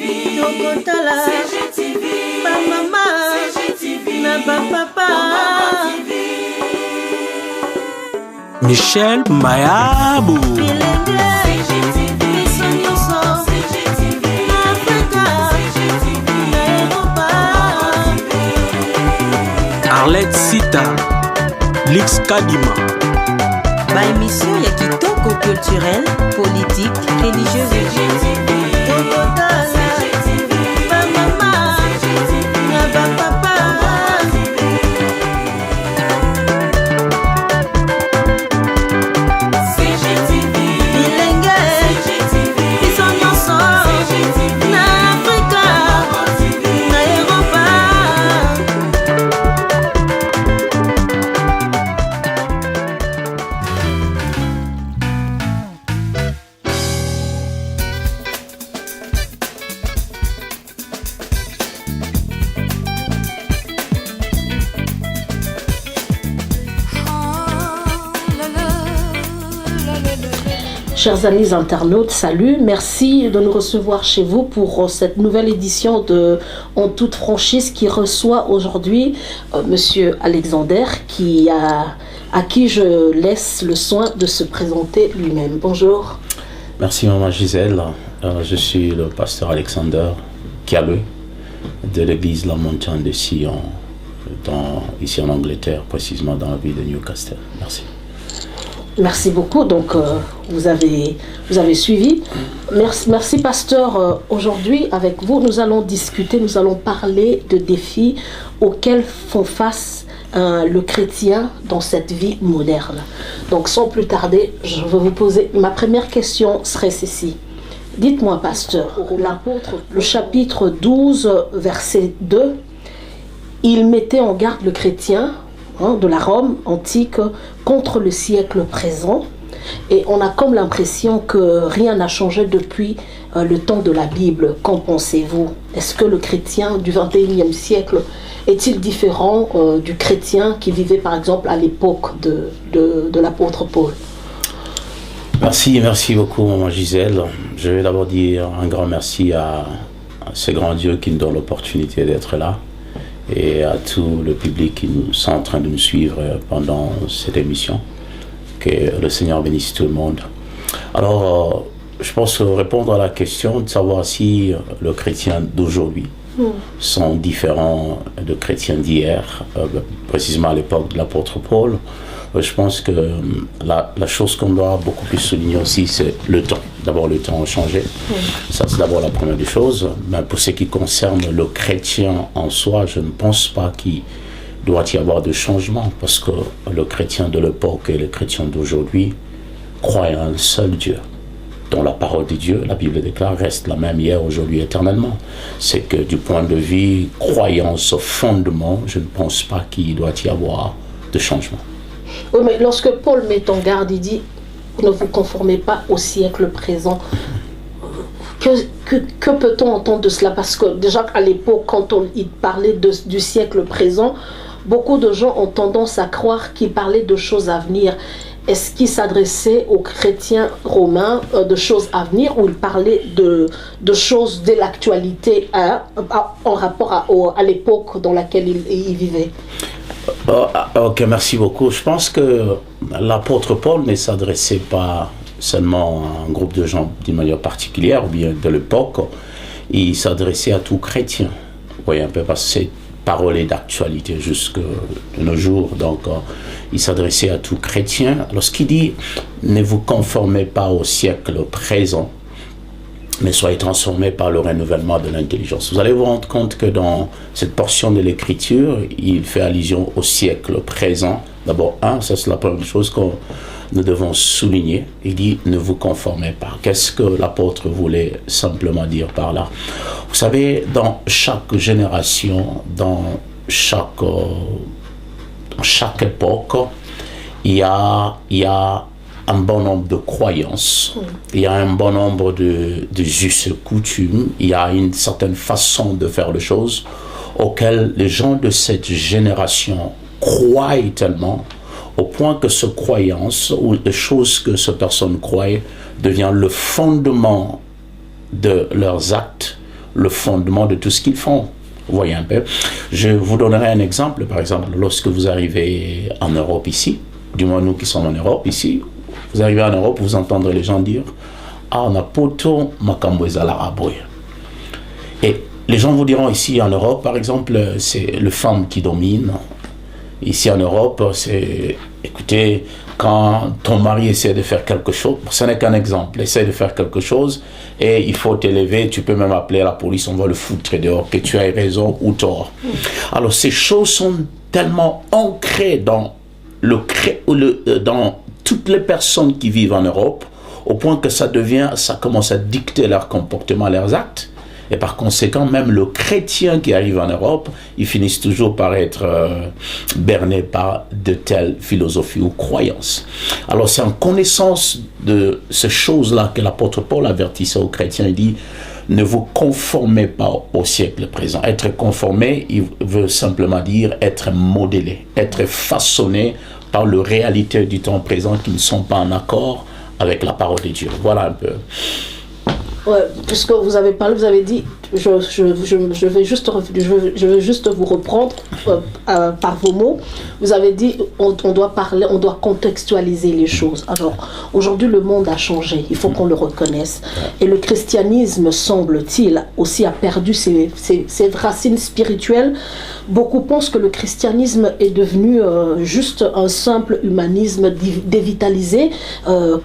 Tokotala CGTV, ba mama CGTV, na ba papa Michel Mayabou CGTV, CGTV, Africa CGTV, Europa Arlette Sita Lix Kadima. Ba émission ya kitoko culturel, politique, religieuse et Chers amis internautes, salut, merci de nous recevoir chez vous pour cette nouvelle édition de En toute franchise qui reçoit aujourd'hui Monsieur Alexander à qui je laisse le soin de se présenter lui-même. Bonjour. Merci Maman Gisèle, je suis le pasteur Alexander Kialwe de l'église La Montagne de Sion, ici en Angleterre, précisément dans la ville de Newcastle. Merci. Merci beaucoup. Donc, vous avez suivi. Merci pasteur. Aujourd'hui, avec vous, nous allons discuter, nous allons parler de défis auxquels font face le chrétien dans cette vie moderne. Donc, sans plus tarder, je vais vous poser ma première question serait ceci. Dites-moi, pasteur, l'apôtre, le chapitre 12, verset 2, il mettait en garde le chrétien de la Rome antique contre le siècle présent, et on a comme l'impression que rien n'a changé depuis le temps de la Bible. Qu'en pensez-vous? Est-ce que le chrétien du 21e siècle est-il différent du chrétien qui vivait par exemple à l'époque de l'apôtre Paul? Merci beaucoup Maman Gisèle. Je vais d'abord dire un grand merci à ce grand Dieu qui nous donne l'opportunité d'être là, et à tout le public qui sont en train de nous suivre pendant cette émission. Que le Seigneur bénisse tout le monde. Alors, je pense répondre à la question de savoir si le chrétien d'aujourd'hui sont différents de chrétiens d'hier, précisément à l'époque de l'apôtre Paul. Je pense que la chose qu'on doit beaucoup plus souligner aussi, c'est le temps. D'abord, le temps a changé. Ça, c'est d'abord la première des choses. Mais pour ce qui concerne le chrétien en soi, je ne pense pas qu'il doit y avoir de changement, parce que le chrétien de l'époque et le chrétien d'aujourd'hui croient à un seul Dieu, dont la parole de Dieu, la Bible déclare, reste la même hier, aujourd'hui, éternellement. C'est que du point de vue croyance, fondement, je ne pense pas qu'il doit y avoir de changement. Oui, mais lorsque Paul met en garde, il dit ne vous conformez pas au siècle présent. Que peut-on entendre de cela? Parce que déjà à l'époque, quand il parlait du siècle présent, beaucoup de gens ont tendance à croire qu'il parlait de choses à venir. Est-ce qu'il s'adressait aux chrétiens romains de choses à venir, ou il parlait de choses de l'actualité en rapport à l'époque dans laquelle il vivait? Ok, merci beaucoup. Je pense que l'apôtre Paul ne s'adressait pas seulement à un groupe de gens d'une manière particulière, ou bien de l'époque. Il s'adressait à tout chrétien. Vous voyez un peu, parce que cette parole est d'actualité jusque de nos jours. Donc, il s'adressait à tout chrétien. Lorsqu'il dit « ne vous conformez pas au siècle présent », mais soyez transformés par le renouvellement de l'intelligence. Vous allez vous rendre compte que dans cette portion de l'écriture, il fait allusion au siècle présent. D'abord, ça c'est la première chose que nous devons souligner. Il dit « ne vous conformez pas ». Qu'est-ce que l'apôtre voulait simplement dire par là? Vous savez, dans chaque génération, dans chaque époque, il y a un bon nombre de croyances, il y a un bon nombre de us et coutumes, il y a une certaine façon de faire les choses auxquelles les gens de cette génération croient tellement, au point que cette croyance ou les choses que ces personnes croient devient le fondement de leurs actes, le fondement de tout ce qu'ils font. Vous voyez un peu. Je vous donnerai un exemple. Par exemple, lorsque vous arrivez en Europe ici, du moins nous qui sommes en Europe ici, vous arrivez en Europe, vous entendrez les gens dire « Ah, on a poto makambo ezala raboy ». Et les gens vous diront ici en Europe, par exemple, c'est le femme qui domine. Ici en Europe, c'est, écoutez, quand ton mari essaie de faire quelque chose, ce n'est qu'un exemple, essaie de faire quelque chose et il faut t'élever, tu peux même appeler la police, on va le foutre dehors, que tu aies raison ou tort. Alors ces choses sont tellement ancrées dans dans toutes les personnes qui vivent en Europe, au point que ça commence à dicter leur comportement, leurs actes. Et par conséquent, même le chrétien qui arrive en Europe, ils finissent toujours par être bernés par de telles philosophies ou croyances. Alors c'est en connaissance de ces choses-là que l'apôtre Paul avertissait aux chrétiens. Il dit, ne vous conformez pas au siècle présent. Être conformé, il veut simplement dire être modélé, être façonné par les réalités du temps présent qui ne sont pas en accord avec la parole de Dieu. Voilà un peu. Ouais, puisque vous avez parlé, vous avez dit, je vais juste vous reprendre par vos mots. Vous avez dit, on doit contextualiser les choses. Alors, aujourd'hui, le monde a changé, il faut qu'on le reconnaisse. Et le christianisme, semble-t-il, aussi a perdu ses racines spirituelles. Beaucoup pensent que le christianisme est devenu juste un simple humanisme dévitalisé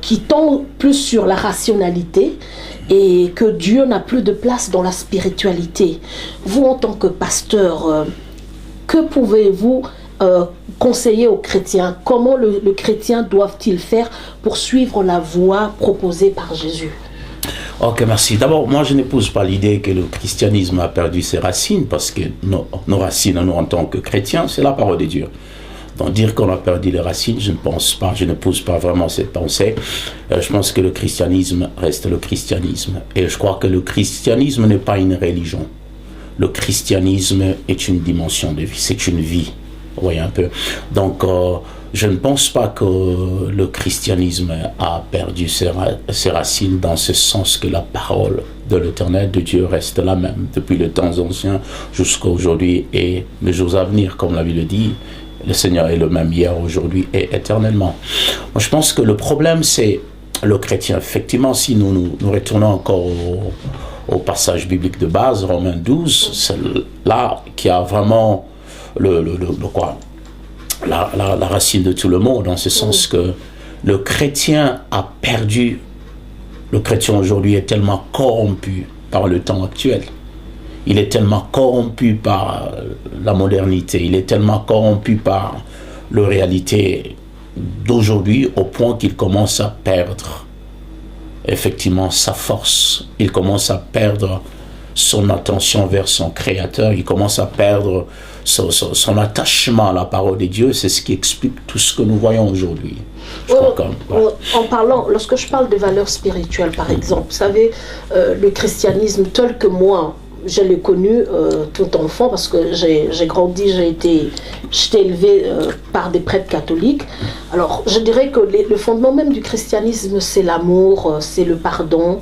qui tend plus sur la rationalité, et que Dieu n'a plus de place dans la spiritualité. Vous, en tant que pasteur, que pouvez-vous conseiller aux chrétiens? Comment le chrétien doit-il faire pour suivre la voie proposée par Jésus? Ok, merci. D'abord, moi, je n'épouse pas l'idée que le christianisme a perdu ses racines, parce que nos racines, nous, en tant que chrétiens, c'est la parole de Dieu. Donc dire qu'on a perdu les racines, je ne pense pas, je n'épouse pas vraiment cette pensée. Je pense que le christianisme reste le christianisme. Et je crois que le christianisme n'est pas une religion. Le christianisme est une dimension de vie, c'est une vie. Vous voyez un peu. Donc je ne pense pas que le christianisme a perdu ses racines dans ce sens que la parole de l'Éternel, de Dieu, reste la même depuis les temps anciens jusqu'à aujourd'hui et les jours à venir, comme la Bible dit. Le Seigneur est le même hier, aujourd'hui et éternellement. Moi, je pense que le problème, c'est le chrétien. Effectivement, si nous retournons encore au passage biblique de base, Romains 12, c'est là qui a vraiment la racine de tout le monde, dans ce sens que le chrétien a perdu. Le chrétien aujourd'hui est tellement corrompu par le temps actuel. Il est tellement corrompu par la modernité, il est tellement corrompu par la réalité d'aujourd'hui au point qu'il commence à perdre effectivement sa force. Il commence à perdre son attention vers son Créateur, il commence à perdre son attachement à la parole de Dieu. C'est ce qui explique tout ce que nous voyons aujourd'hui. En parlant, lorsque je parle de valeurs spirituelles, par exemple, vous savez, le christianisme tel que moi, je l'ai connu tout enfant, parce que j'ai grandi, j'étais élevé par des prêtres catholiques. Alors je dirais que le fondement même du christianisme, c'est l'amour, c'est le pardon.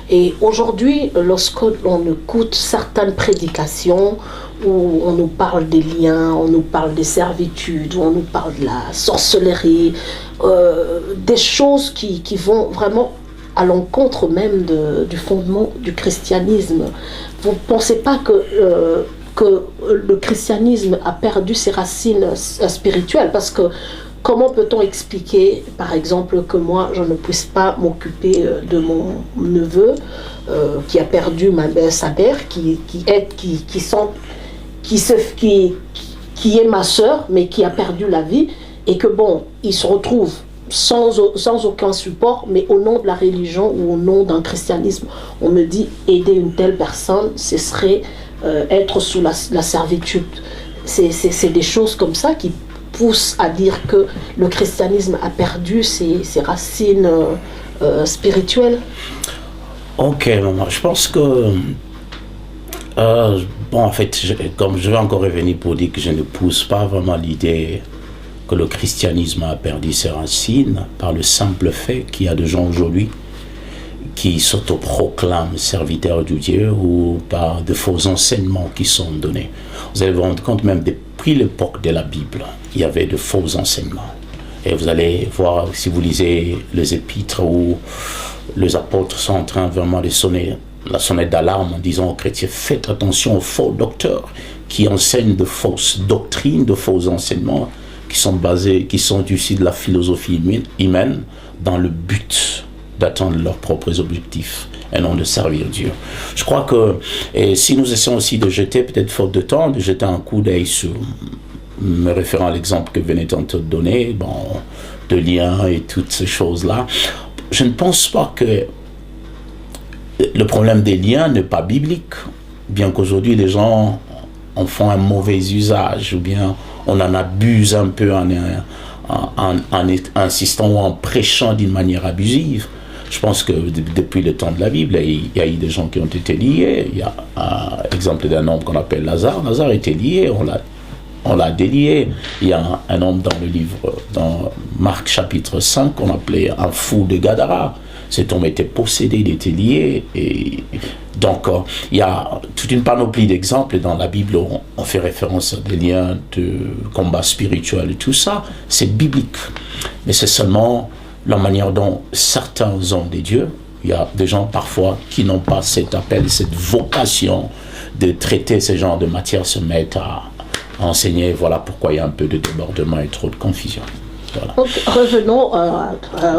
Et aujourd'hui, lorsqu'on écoute certaines prédications où on nous parle des liens, on nous parle des servitudes, où on nous parle de la sorcellerie, des choses qui vont vraiment à l'encontre même du fondement du christianisme. Vous ne pensez pas que le christianisme a perdu ses racines spirituelles? Parce que comment peut-on expliquer, par exemple, que moi, je ne puisse pas m'occuper de mon neveu qui a perdu sa mère, qui est ma sœur, mais qui a perdu la vie, et que bon, il se retrouve sans aucun support, mais au nom de la religion ou au nom d'un christianisme, on me dit aider une telle personne, ce serait être sous la servitude. C'est des choses comme ça qui poussent à dire que le christianisme a perdu ses racines spirituelles. Ok, maman, je pense que en fait, comme je vais encore revenir pour dire que je ne pousse pas vraiment l'idée que le christianisme a perdu ses racines par le simple fait qu'il y a des gens aujourd'hui qui s'autoproclament serviteurs de Dieu ou par de faux enseignements qui sont donnés. Vous allez vous rendre compte, même depuis l'époque de la Bible, il y avait de faux enseignements. Et vous allez voir, si vous lisez les épîtres où les apôtres sont en train vraiment de sonner la sonnette d'alarme en disant aux chrétiens, faites attention aux faux docteurs qui enseignent de fausses doctrines, de faux enseignements qui sont issus de la philosophie humaine dans le but d'atteindre leurs propres objectifs et non de servir Dieu. Je crois que, et si nous essayons aussi de jeter, peut-être faute de temps, de jeter un coup d'œil sur, me référant à l'exemple que venez tantôt de donner, de liens et toutes ces choses-là, je ne pense pas que le problème des liens n'est pas biblique, bien qu'aujourd'hui les gens en font un mauvais usage, ou bien on en abuse un peu en insistant ou en prêchant d'une manière abusive. Je pense que depuis le temps de la Bible, il y a eu des gens qui ont été liés. Il y a l'exemple d'un homme qu'on appelle Lazare. Lazare était lié, on l'a délié. Il y a un homme dans le livre, dans Marc chapitre 5, qu'on appelait un fou de Gadara. Cet homme était possédé, il était lié. Et donc, il y a toute une panoplie d'exemples dans la Bible où on fait référence à des liens de combat spirituel et tout ça. C'est biblique. Mais c'est seulement la manière dont certains hommes de Dieu, il y a des gens parfois qui n'ont pas cet appel, cette vocation de traiter ce genre de matière, se mettent à enseigner. Voilà pourquoi il y a un peu de débordement et trop de confusion. Voilà. Donc, revenons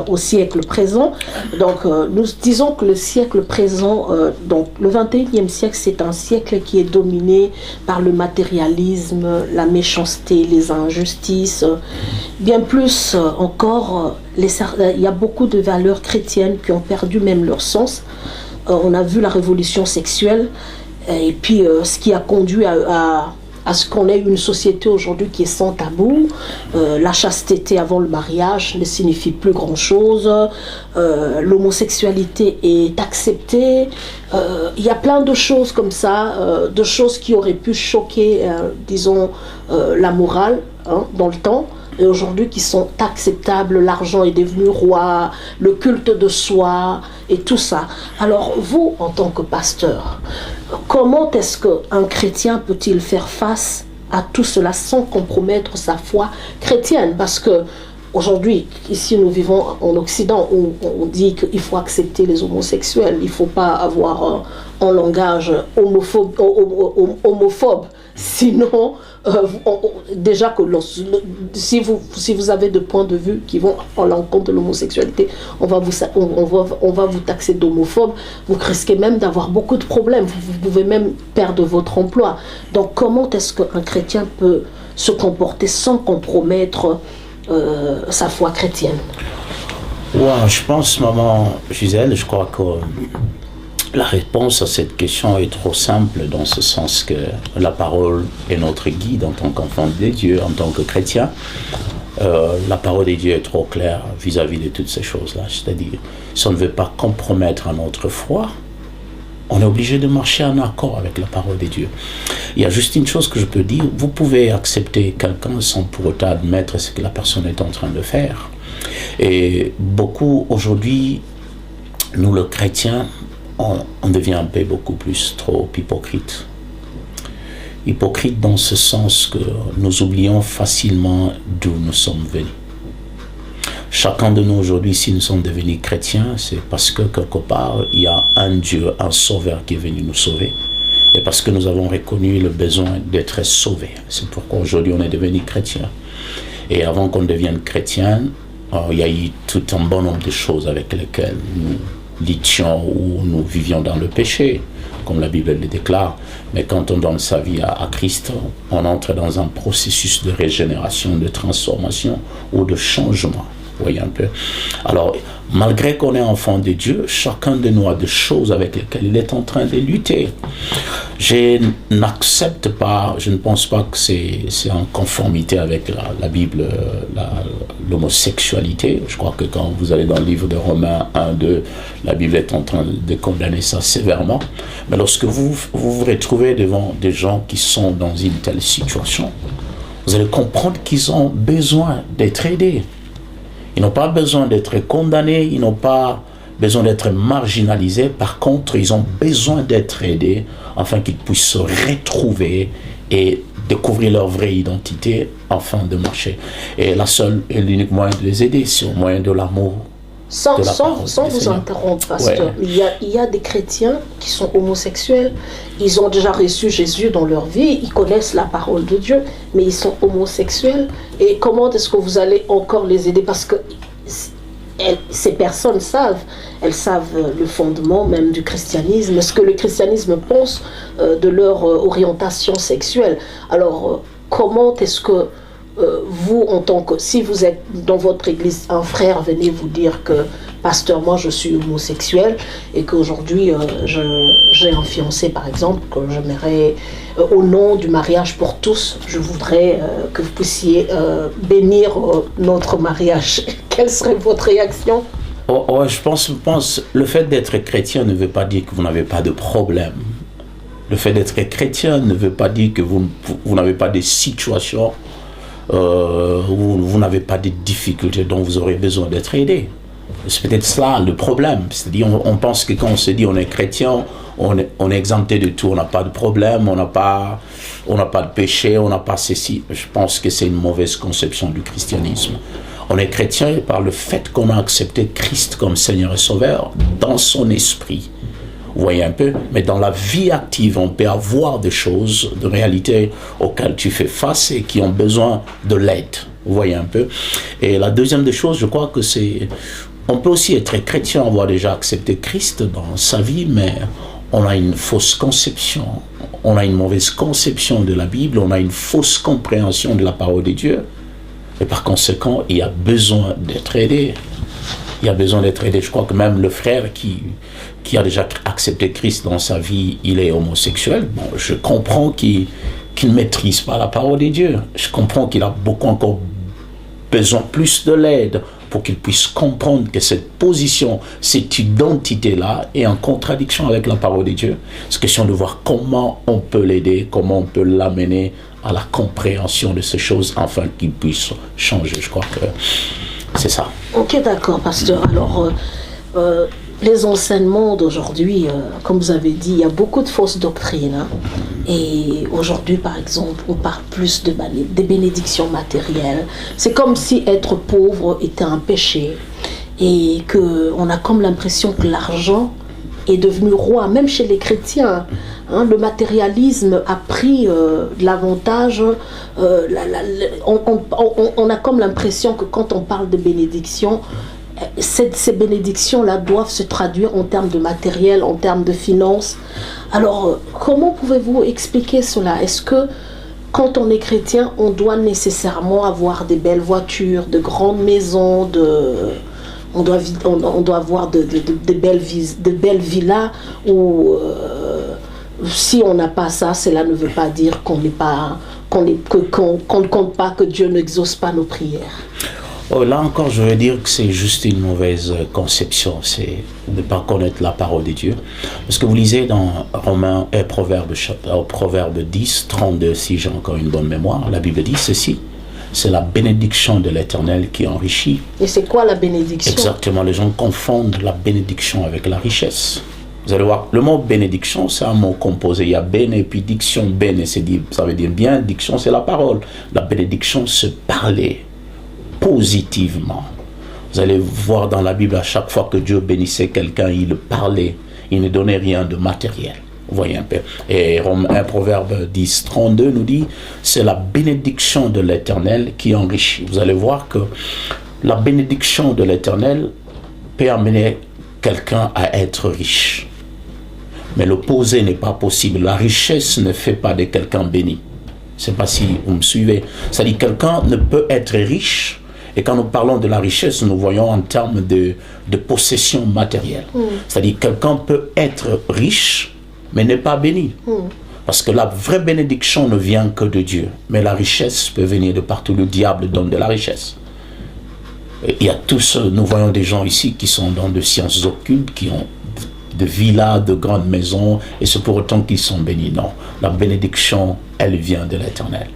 au siècle présent. Donc, nous disons que le siècle présent, donc le 21e siècle, c'est un siècle qui est dominé par le matérialisme, la méchanceté, les injustices. Bien plus encore, il y a beaucoup de valeurs chrétiennes qui ont perdu même leur sens. On a vu la révolution sexuelle et puis ce qui a conduit à ce qu'on ait une société aujourd'hui qui est sans tabou. La chasteté avant le mariage ne signifie plus grand-chose. L'homosexualité est acceptée. Il y a plein de choses comme ça, de choses qui auraient pu choquer, disons, la morale dans le temps, et aujourd'hui qui sont acceptables. L'argent est devenu roi, le culte de soi et tout ça. Alors vous, en tant que pasteur, comment est-ce qu'un chrétien peut-il faire face à tout cela sans compromettre sa foi chrétienne? Parce que aujourd'hui, ici nous vivons en Occident où on dit qu'il faut accepter les homosexuels, il ne faut pas avoir un langage homophobe. Sinon, déjà que si vous avez des points de vue qui vont en l'encontre de l'homosexualité, on va vous taxer d'homophobe. Vous risquez même d'avoir beaucoup de problèmes. Vous pouvez même perdre votre emploi. Donc comment est-ce qu'un chrétien peut se comporter sans compromettre sa foi chrétienne? Je pense, maman Gisèle, je crois que la réponse à cette question est trop simple, dans ce sens que la parole est notre guide en tant qu'enfant de Dieu, en tant que chrétien. La parole de Dieu est trop claire vis-à-vis de toutes ces choses-là. C'est-à-dire, si on ne veut pas compromettre notre foi, on est obligé de marcher en accord avec la parole de Dieu. Il y a juste une chose que je peux dire, vous pouvez accepter quelqu'un sans pour autant admettre ce que la personne est en train de faire. Et beaucoup aujourd'hui, nous les chrétiens, on devient un peu beaucoup plus trop hypocrite. Hypocrite dans ce sens que nous oublions facilement d'où nous sommes venus. Chacun de nous aujourd'hui, si nous sommes devenus chrétiens, c'est parce que quelque part, il y a un Dieu, un sauveur qui est venu nous sauver. Et parce que nous avons reconnu le besoin d'être sauvés. C'est pourquoi aujourd'hui on est devenus chrétiens. Et avant qu'on devienne chrétiens, il y a eu tout un bon nombre de choses avec lesquelles nous luttions ou nous vivions dans le péché, comme la Bible le déclare. Mais quand on donne sa vie à Christ, on entre dans un processus de régénération, de transformation ou de changement. Vous voyez un peu. Alors, malgré qu'on est enfant de Dieu, chacun de nous a des choses avec lesquelles il est en train de lutter. Je n'accepte pas, je ne pense pas que c'est en conformité avec la Bible, l'homosexualité. Je crois que quand vous allez dans le livre de Romains 1, 2, la Bible est en train de condamner ça sévèrement. Mais lorsque vous vous retrouvez devant des gens qui sont dans une telle situation, vous allez comprendre qu'ils ont besoin d'être aidés. Ils n'ont pas besoin d'être condamnés, ils n'ont pas besoin d'être marginalisés. Par contre, ils ont besoin d'être aidés afin qu'ils puissent se retrouver et découvrir leur vraie identité afin de marcher. Et la seule et l'unique moyen de les aider, c'est au moyen de l'amour. Sans vous interrompre, pasteur, il y a des chrétiens qui sont homosexuels, ils ont déjà reçu Jésus dans leur vie, ils connaissent la parole de Dieu, mais ils sont homosexuels. Et comment est-ce que vous allez encore les aider? Parce que ces personnes savent le fondement même du christianisme, ce que le christianisme pense de leur orientation sexuelle. Alors, comment est-ce que vous, en tant que, si vous êtes dans votre église, un frère venez vous dire que, pasteur, moi je suis homosexuel et qu'aujourd'hui j'ai un fiancé par exemple, que j'aimerais, au nom du mariage pour tous, je voudrais que vous puissiez bénir notre mariage. Quelle serait votre réaction? Je pense le fait d'être chrétien ne veut pas dire que vous n'avez pas de problème. Le fait d'être chrétien ne veut pas dire que vous n'avez pas de situations vous n'avez pas de difficultés dont vous aurez besoin d'être aidé. C'est peut-être ça le problème. C'est-à-dire, on pense que quand on se dit on est chrétien, on est exempté de tout, on n'a pas de problème, on n'a pas de péché, on n'a pas ceci. Je pense que c'est une mauvaise conception du christianisme. On est chrétien par le fait qu'on a accepté Christ comme Seigneur et Sauveur dans son esprit. Vous voyez un peu, mais dans la vie active, on peut avoir des choses, de réalités auxquelles tu fais face et qui ont besoin de l'aide. Vous voyez un peu. Et la deuxième des choses, je crois que c'est... On peut aussi être chrétien, avoir déjà accepté Christ dans sa vie, mais on a une fausse conception. On a une mauvaise conception de la Bible, on a une fausse compréhension de la parole de Dieu. Et par conséquent, il y a besoin d'être aidé. Il y a besoin d'être aidé. Je crois que même le frère qui a déjà accepté Christ dans sa vie, il est homosexuel. Bon, je comprends qu'il ne maîtrise pas la parole de Dieu. Je comprends qu'il a beaucoup encore besoin plus de l'aide pour qu'il puisse comprendre que cette position, cette identité-là est en contradiction avec la parole de Dieu. C'est question de voir comment on peut l'aider, comment on peut l'amener à la compréhension de ces choses afin qu'il puisse changer. Je crois que c'est ça. Ok, d'accord, pasteur. Alors, les enseignements d'aujourd'hui, comme vous avez dit, il y a beaucoup de fausses doctrines. Hein. Et aujourd'hui, par exemple, on parle plus des bénédictions matérielles. C'est comme si être pauvre était un péché. Et qu'on a comme l'impression que l'argent est devenu roi, même chez les chrétiens. Hein, le matérialisme a pris l'avantage. On a comme l'impression que quand on parle de bénédictions, ces bénédictions-là doivent se traduire en termes de matériel, en termes de finances. Alors, comment pouvez-vous expliquer cela? Est-ce que quand on est chrétien, on doit nécessairement avoir des belles voitures, de grandes maisons, on doit avoir de belles villas ou si on n'a pas ça, cela ne veut pas dire qu'on ne compte pas, que Dieu n'exauce pas nos prières. Oh, là encore, je veux dire que c'est juste une mauvaise conception, c'est de ne pas connaître la parole de Dieu. Parce que vous lisez dans Romains et Proverbe 10, 32, si j'ai encore une bonne mémoire, la Bible dit ceci: c'est la bénédiction de l'Éternel qui enrichit. Et c'est quoi la bénédiction? Exactement, les gens confondent la bénédiction avec la richesse. Vous allez voir, le mot bénédiction, c'est un mot composé. Il y a béné, puis diction, béné, ça veut dire bien, diction, c'est la parole. La bénédiction, c'est parler positivement. Vous allez voir dans la Bible, à chaque fois que Dieu bénissait quelqu'un, il parlait, il ne donnait rien de matériel. Vous voyez un peu. Et un Proverbe 10, 32 nous dit, c'est la bénédiction de l'Éternel qui enrichit. Vous allez voir que la bénédiction de l'Éternel peut amener quelqu'un à être riche. Mais l'opposé n'est pas possible. La richesse ne fait pas de quelqu'un béni. Je ne sais pas si vous me suivez. C'est-à-dire que quelqu'un ne peut être riche, et quand nous parlons de la richesse, nous voyons en termes de possession matérielle. C'est-à-dire que quelqu'un peut être riche, mais n'est pas béni. Parce que la vraie bénédiction ne vient que de Dieu. Mais la richesse peut venir de partout. Le diable donne de la richesse. Il y a tous, nous voyons des gens ici qui sont dans des sciences occultes, qui ont de villas, de grandes maisons, et c'est pour autant qu'ils sont bénis. Non, la bénédiction, elle vient de l'Éternel.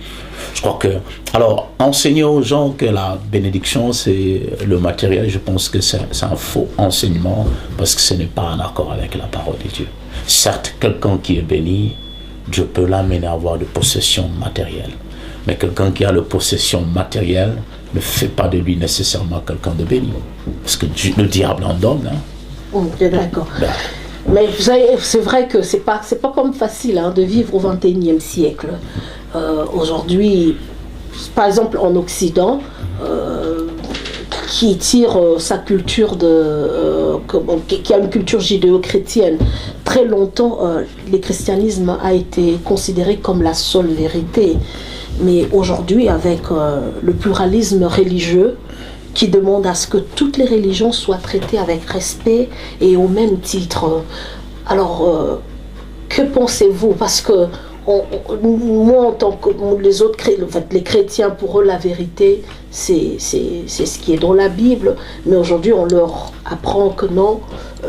Je crois que... Alors, enseigner aux gens que la bénédiction, c'est le matériel, je pense que c'est un faux enseignement, parce que ce n'est pas en accord avec la parole de Dieu. Certes, quelqu'un qui est béni, Dieu peut l'amener à avoir de possessions matérielles. Mais quelqu'un qui a la possession matérielle ne fait pas de lui nécessairement quelqu'un de béni. Parce que le diable en donne. D'accord. Mais vous savez, c'est vrai que c'est pas comme facile de vivre au XXIe siècle. Aujourd'hui, par exemple en Occident, qui tire sa culture qui a une culture judéo-chrétienne. Très longtemps, le christianisme a été considéré comme la seule vérité. Mais aujourd'hui, avec le pluralisme religieux, qui demande à ce que toutes les religions soient traitées avec respect et au même titre. Alors, que pensez-vous? Parce que moi, en tant que les chrétiens, pour eux, la vérité, c'est ce qui est dans la Bible. Mais aujourd'hui, on leur apprend que non,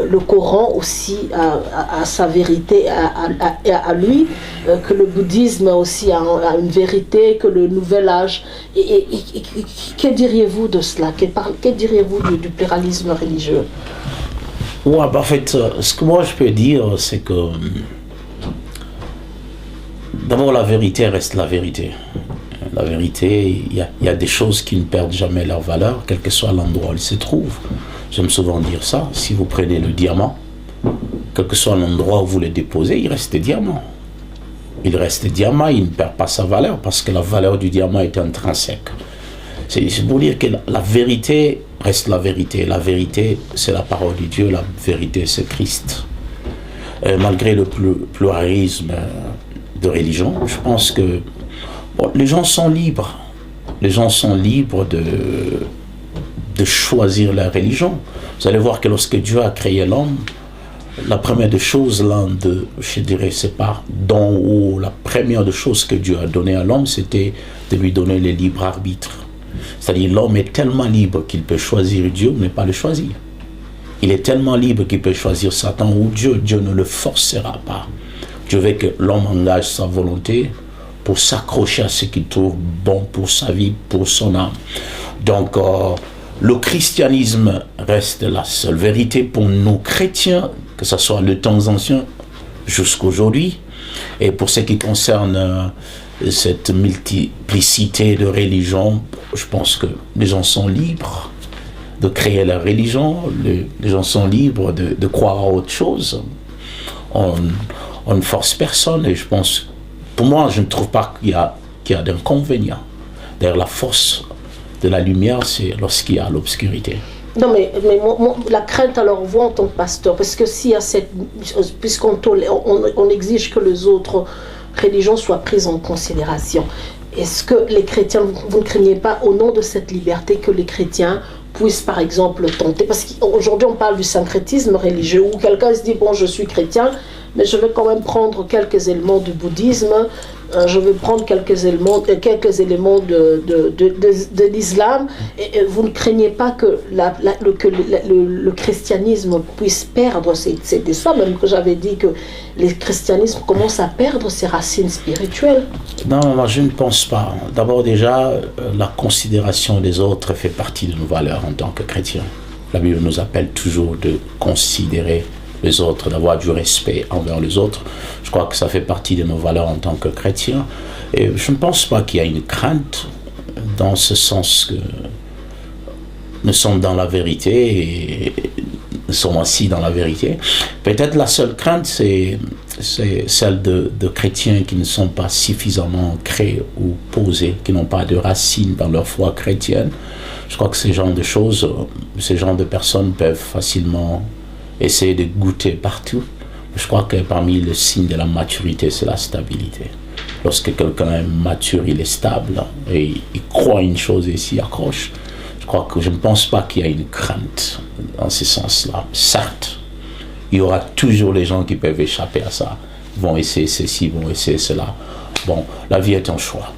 le Coran aussi a sa vérité à lui, que le bouddhisme aussi a une vérité, que le nouvel âge. Et que diriez-vous de cela? Que diriez-vous du pluralisme religieux? Ouais, en fait, ce que moi je peux dire, c'est que d'abord, la vérité reste la vérité. La vérité, il y a des choses qui ne perdent jamais leur valeur, quel que soit l'endroit où elles se trouvent. J'aime souvent dire ça. Si vous prenez le diamant, quel que soit l'endroit où vous le déposez, il reste diamant. Il reste diamant, il ne perd pas sa valeur, parce que la valeur du diamant est intrinsèque. C'est pour dire que la vérité reste la vérité. La vérité, c'est la parole de Dieu. La vérité, c'est Christ. Malgré le pluralisme de religion, je pense que les gens sont libres. Les gens sont libres de choisir leur religion. Vous allez voir que lorsque Dieu a créé l'homme, la première des choses, je dirais, c'est pas don ou la première des choses que Dieu a donné à l'homme, c'était de lui donner le libre arbitre. C'est-à-dire, l'homme est tellement libre qu'il peut choisir Dieu, mais pas le choisir. Il est tellement libre qu'il peut choisir Satan ou Dieu. Dieu ne le forcera pas. Dieu veut que l'homme engage sa volonté pour s'accrocher à ce qu'il trouve bon pour sa vie, pour son âme. Donc, le christianisme reste la seule vérité pour nous chrétiens, que ce soit le temps ancien jusqu'aujourd'hui. Et pour ce qui concerne cette multiplicité de religions, je pense que les gens sont libres de créer leur religion, les gens sont libres de croire à autre chose. On ne force personne, et je pense, pour moi, je ne trouve pas qu'il y a d'inconvénient. D'ailleurs, la force de la lumière, c'est lorsqu'il y a l'obscurité. Non, mais la crainte, alors, vous en tant que pasteur, parce que s'il y a puisqu'on on exige que les autres religions soient prises en considération, est-ce que les chrétiens, vous ne craignez pas, au nom de cette liberté, que les chrétiens puissent, par exemple, tenter, parce qu'aujourd'hui, on parle du syncrétisme religieux, où quelqu'un se dit, bon, je suis chrétien, mais je vais quand même prendre quelques éléments du bouddhisme, je vais prendre quelques éléments de l'islam, et vous ne craignez pas que le christianisme puisse perdre, c'est de ça même que j'avais dit que le christianisme commence à perdre ses racines spirituelles. Non, moi je ne pense pas. D'abord déjà, la considération des autres fait partie de nos valeurs en tant que chrétiens. La Bible nous appelle toujours de considérer les autres, d'avoir du respect envers les autres. Je crois que ça fait partie de nos valeurs en tant que chrétiens. Et je ne pense pas qu'il y a une crainte dans ce sens que nous sommes dans la vérité et nous sommes assis dans la vérité. Peut-être la seule crainte, c'est celle de chrétiens qui ne sont pas suffisamment ancrés ou posés, qui n'ont pas de racines dans leur foi chrétienne. Je crois que ces genres de choses, ces genres de personnes peuvent facilement essayer de goûter partout. Je crois que parmi les signes de la maturité, c'est la stabilité. Lorsque quelqu'un est mature, il est stable et il croit une chose et s'y accroche. Je ne pense pas qu'il y a une crainte dans ce sens-là. Certes, il y aura toujours les gens qui peuvent échapper à ça. Ils vont essayer ceci, ils vont essayer cela. Bon, la vie est un choix.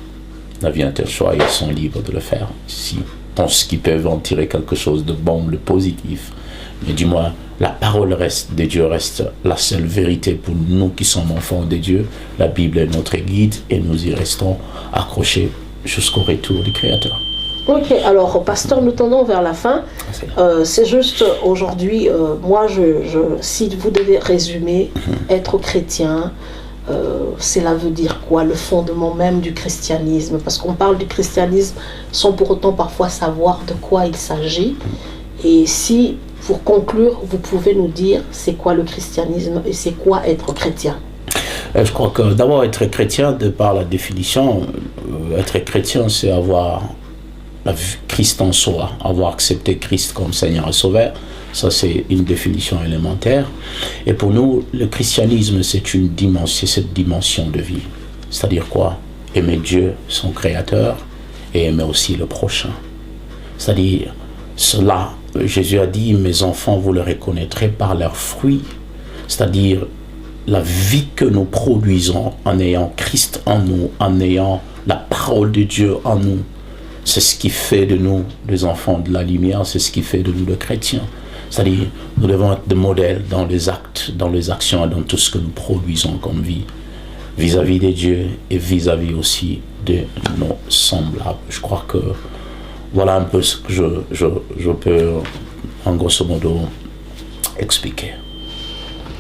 La vie est un choix et ils sont libres de le faire. S'ils pensent qu'ils peuvent en tirer quelque chose de bon, de positif. Mais du moins, la parole de Dieu reste la seule vérité pour nous qui sommes enfants de Dieu. La Bible est notre guide et nous y restons accrochés jusqu'au retour du Créateur. Ok, alors pasteur, nous tendons vers la fin. C'est juste aujourd'hui, moi, si vous devez résumer, être chrétien, cela veut dire quoi? Le fondement même du christianisme, parce qu'on parle du christianisme sans pour autant parfois savoir de quoi il s'agit. Et si, pour conclure, vous pouvez nous dire c'est quoi le christianisme et c'est quoi être chrétien? Je crois que d'abord être chrétien, de par la définition, être chrétien c'est avoir Christ en soi, avoir accepté Christ comme Seigneur et Sauveur. Ça, c'est une définition élémentaire. Et pour nous, le christianisme, c'est cette dimension de vie. C'est-à-dire quoi? Aimer Dieu, son Créateur, et aimer aussi le prochain. C'est-à-dire, cela, Jésus a dit, mes enfants, vous le reconnaîtrez par leurs fruits. C'est-à-dire, la vie que nous produisons en ayant Christ en nous, en ayant la parole de Dieu en nous, c'est ce qui fait de nous des enfants de la lumière, c'est ce qui fait de nous des chrétiens. C'est-à-dire, nous devons être des modèles dans les actes, dans les actions et dans tout ce que nous produisons comme vie, vis-à-vis de Dieu et vis-à-vis aussi de nos semblables. Je crois que voilà un peu ce que je peux, en grosso modo, expliquer.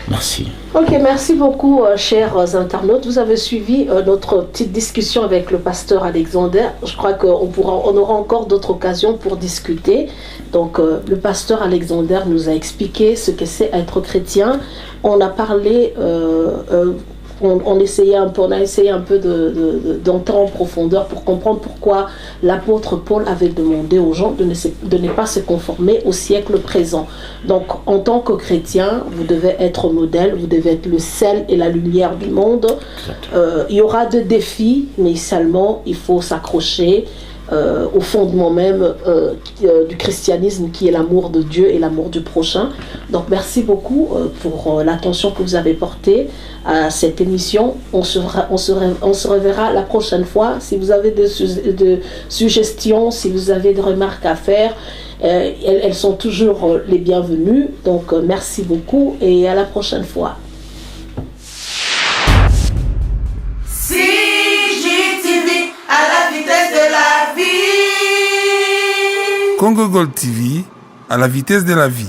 Merci. Ok, merci beaucoup, chers internautes. Vous avez suivi notre petite discussion avec le pasteur Alexander. Je crois qu'on aura encore d'autres occasions pour discuter. Donc, le pasteur Alexander nous a expliqué ce que c'est être chrétien. On a parlé, on a essayé un peu d'entrer en profondeur pour comprendre pourquoi l'apôtre Paul avait demandé aux gens de ne pas se conformer au siècle présent. Donc, en tant que chrétien, vous devez être modèle, vous devez être le sel et la lumière du monde. Il y aura des défis, mais seulement il faut s'accrocher au fondement même du christianisme qui est l'amour de Dieu et l'amour du prochain. Donc merci beaucoup pour l'attention que vous avez portée à cette émission. On se reverra la prochaine fois. Si vous avez des suggestions, si vous avez des remarques à faire, elles sont toujours les bienvenues. Donc merci beaucoup et à la prochaine fois. Congo Gold TV, à la vitesse de la vie.